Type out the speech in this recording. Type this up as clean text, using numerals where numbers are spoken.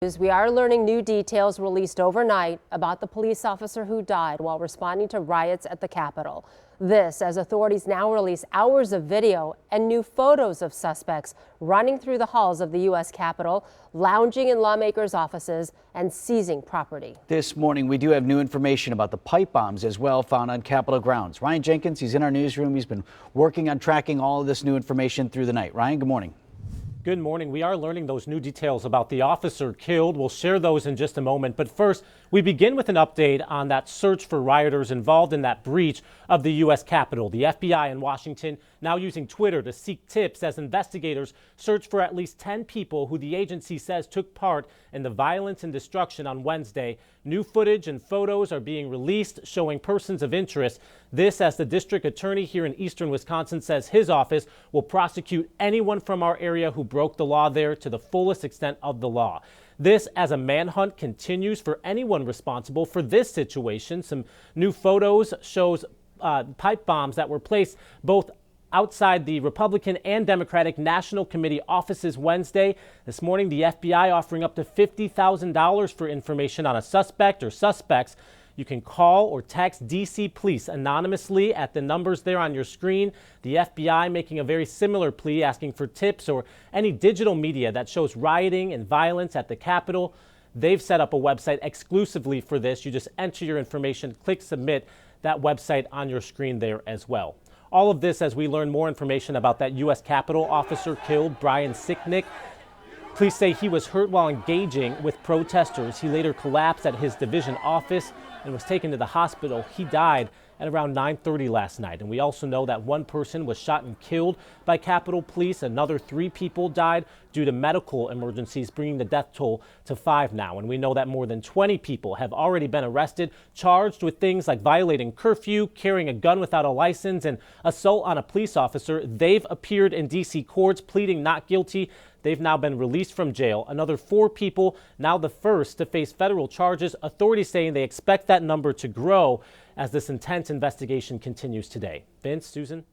We are learning new details released overnight about the police officer who died while responding to riots at the Capitol. This as authorities now release hours of video and new photos of suspects running through the halls of the U.S. Capitol, lounging in lawmakers' offices, and seizing property. This morning, we do have new information about the pipe bombs as well found on Capitol grounds. Ryan Jenkins, he's in our newsroom. He's been working on tracking all of this new information through the night. Ryan, good morning. Good morning. We are learning those new details about the officer killed. We'll share those in just a moment. But first, we begin with an update on that search for rioters involved in that breach of the U.S. Capitol. The FBI in Washington now using Twitter to seek tips as investigators search for at least 10 people who the agency says took part in the violence and destruction on Wednesday. New footage and photos are being released showing persons of interest. This as the district attorney here in eastern Wisconsin says his office will prosecute anyone from our area who broke the law there to the fullest extent of the law. This as a manhunt continues for anyone responsible for this situation. Some new photos shows pipe bombs that were placed both outside the Republican and Democratic National Committee offices Wednesday. This morning, the FBI offering up to $50,000 for information on a suspect or suspects. You can call or text D.C. Police anonymously at the numbers there on your screen. The FBI making a very similar plea, asking for tips or any digital media that shows rioting and violence at the Capitol. They've set up a website exclusively for this. You just enter your information, click submit, that website on your screen there as well. All of this as we learn more information about that U.S. Capitol officer killed, Brian Sicknick. Police say he was hurt while engaging with protesters. He later collapsed at his division office and was taken to the hospital. He died at around 9:30 last night. And we also know that one person was shot and killed by Capitol Police. Another 3 people died due to medical emergencies, bringing the death toll to 5 now. And we know that more than 20 people have already been arrested, charged with things like violating curfew, carrying a gun without a license, and assault on a police officer. They've appeared in D.C. courts pleading not guilty. They've now been released from jail. Another 4 people, now the first to face federal charges. Authorities saying they expect that number to grow as this intense investigation continues today. Vince, Susan?